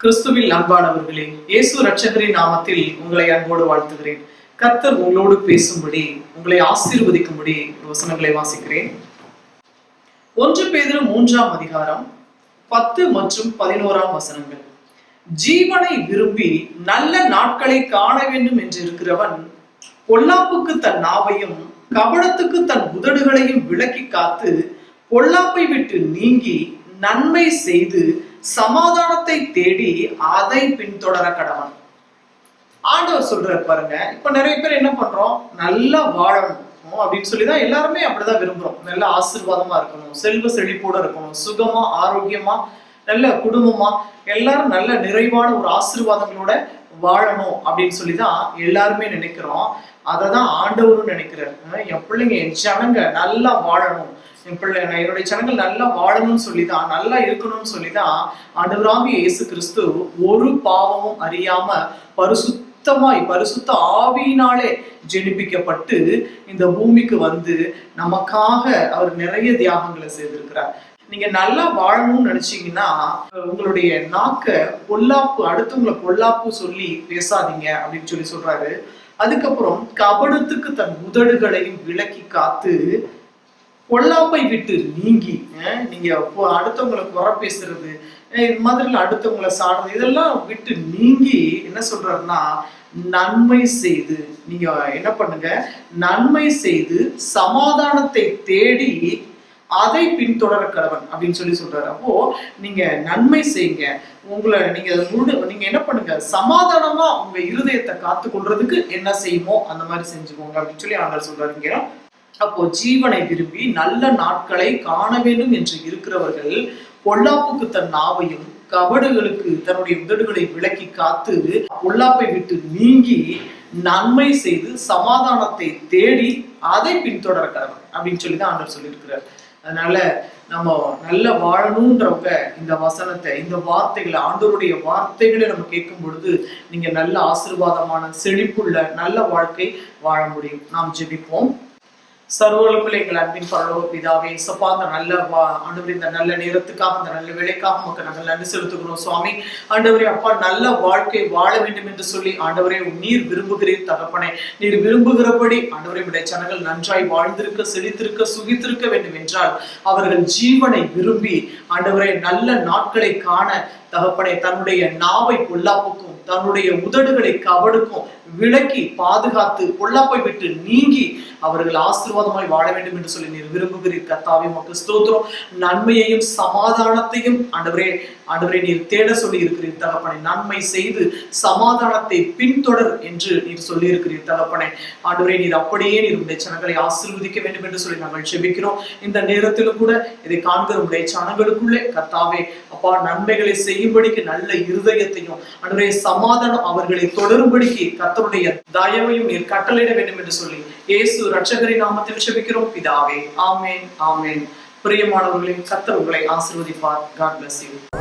கிறிஸ்துவில் அன்பானவர்களே, இயேசு இரட்சகரின் நாமத்தில் உங்களை அன்போடு வாழ்த்துகிறேன். கர்த்தர் உங்களோடு பேசும்படி, உங்களை ஆசீர்வதிக்கும்படி வசனங்களை வாசிக்கிறேன். 1 பேதுரு 3ஆம் அதிகாரம் 10 மற்றும் 11ஆம் வசனங்கள். ஜீவனை விரும்பி நல்ல நாட்களை காண வேண்டும் என்று இருக்கிறவன் பொல்லாப்புக்கு தன் நாவையும் கபடத்துக்கு தன் உதடுகளையும் விலக்கி காத்து பொல்லாப்பை விட்டு நீங்கி நன்மை செய்து சமாதானத்தை தேடி அதை பின்தொடர கடவன். ஆண்டவர் சொல்றாரு பாருங்க. இப்ப நிறைய பேர் என்ன பண்றோம், நல்லா வாழணும் அப்படின்னு சொல்லிதான் எல்லாருமே அப்படிதான் விரும்புறோம். நல்ல ஆசீர்வாதமா இருக்கணும், செல்வ செழிப்போட இருக்கணும், சுகமா ஆரோக்கியமா நல்ல குடும்பமா எல்லாரும் நல்ல நிறைவான ஒரு ஆசீர்வாதங்களோட வாழணும் அப்படின்னு சொல்லிதான் எல்லாருமே நினைக்கிறோம். அததான் ஆண்டவரும் நினைக்கிறாரு. என் பிள்ளைங்க, என் ஜனங்க நல்லா வாழணும், என் பிள்ளை என்னுடைய ஜனங்கள் நல்லா வாழணும்னு சொல்லிதான், நல்லா இருக்கணும்னு சொல்லிதான் ஆண்டவராகிய இயேசு கிறிஸ்து ஒரு பாவமும் அறியாம பரிசுத்த ஆவியினாலே ஜெனிப்பிக்கப்பட்டு இந்த பூமிக்கு வந்து நமக்காக அவர் நிறைய தியாகங்களை செய்திருக்கிறார். நீங்க நல்லா வாழணும்னு நினைச்சீங்கன்னா உங்களுடைய நாக்க பொல்லாப்பு, அடுத்தவங்களை பொல்லாப்பு சொல்லி பேசாதீங்க அப்படின்னு சொல்லி சொல்றாரு. அதுக்கப்புறம் கபடத்துக்கு தன் உதடுகளையும் விலக்கி காத்து பொல்லாப்பை விட்டு நீங்கி, நீங்க அடுத்தவங்களை குறை பேசுறது, இது மாதிரி அடுத்தவங்களை சாடுறது, இதெல்லாம் விட்டு நீங்கி என்ன சொல்றாருன்னா நன்மை செய்து, நீங்க என்ன பண்ணுங்க, நன்மை செய்து சமாதானத்தை தேடி அதை பின்தொடர கடவன் அப்படின்னு சொல்லி சொல்றாரு. அப்போ நீங்க நன்மை செய்யுங்க, உங்களை நீங்க என்ன பண்ணுங்க, சமாதானமா உங்க இருதயத்தை காத்து கொள்றதுக்கு என்ன செய்யுமோ அந்த மாதிரி செஞ்சுக்கோங்க அப்படின்னு சொல்லி ஆண்டவர் சொல்றாருங்க. அப்போ ஜீவனை விரும்பி நல்ல நாட்களை காண வேண்டும் என்று இருக்கிறவர்கள் பொல்லாப்புக்கு தன் நாவையும் கபடுகளுக்கு தன்னுடைய உதடுகளை விலக்கி காத்து பொல்லாப்பை விட்டு நீங்கி நன்மை செய்து சமாதானத்தை தேடி அதை பின்தொடர கடவன் அப்படின்னு சொல்லிதான் ஆண்டவர் சொல்லியிருக்கிறார். அதனால நம்ம நல்ல வாழணும்ன்றவங்க இந்த வசனத்தை, இந்த வார்த்தைகளை, ஆண்டவருடைய வார்த்தைகளை நம்ம கேட்கும் பொழுது நீங்க நல்ல ஆசீர்வாதமான செழிப்புள்ள நல்ல வாழ்க்கை வாழ முடியும். நாம் ஜெபிப்போம். சர்வலமுள்ள எங்கள் அன்பின் பரலோக பிதாவே, சப்பா அந்த நல்ல ஆண்டவரே, இந்த நல்ல நேரத்துக்காக, இந்த நல்ல வேலைக்காக நமக்கு நாங்கள் நன்றி செலுத்துகிறோம் சுவாமி. ஆண்டவரே அப்பா, நல்ல வாழ்க்கை வாழ வேண்டும் என்று சொல்லி ஆண்டவரே நீர் விரும்புகிறீர் தகப்பனே. நீர் விரும்புகிறபடி ஆண்டவரே உடைய ஜனங்கள் நன்றாய் வாழ்ந்திருக்க, செழித்திருக்க, சுகித்திருக்க வேண்டும் என்றால் அவர்கள் ஜீவனை விரும்பி ஆண்டவரே நல்ல நாட்களை காண தகப்பனே தன்னுடைய நாவை பொல்லாப்புக்கும் தன்னுடைய உதடுகளை கபடுக்கும் விலக்கி பாதுகாத்து பொல்லாப்பை விட்டு நீங்கி அவர்கள் ஆசீர்வாதமாய் வாழ வேண்டும் என்று சொல்லி நீர் விரும்புகிறீர் கர்த்தாவே. உமக்கு ஸ்தோத்திரம். நன்மையையும் சமாதானத்தையும் ஆண்டவரே நீர் தேட சொல்லி இருக்கிறீர் தகப்பனை. நன்மை செய்து சமாதானத்தை பின்தொடர் என்று நீர் சொல்லி இருக்கிறீர் தகப்பனை. ஆண்டவரே நீர் அப்படியே நீர் உடைய ஜனங்களை ஆசீர்வதிக்க வேண்டும் என்று சொல்லி நாங்கள் ஜெபிக்கிறோம். இந்த நேரத்திலும் கூட இதை காண்கிற உடைய ஜனங்களுக்குள்ளே கர்த்தாவே அப்பா நன்மைகளை செய்யும்படிக்கு நல்ல இருதயத்தையும் ஆண்டவரே சமாதானம் அவர்களை தொடரும்படிக்கு கர்த்தருடைய தயவையும் நீர் கட்டளையிட வேண்டும் என்று சொல்லி இயேசு இரட்சகரின் நாமத்தில் ஜெபிக்கிறோம் பிதாவே. ஆமென், ஆமென். பிரியமானவர்களே, கர்த்தர் உங்களை ஆசீர்வதிப்பார். God bless you.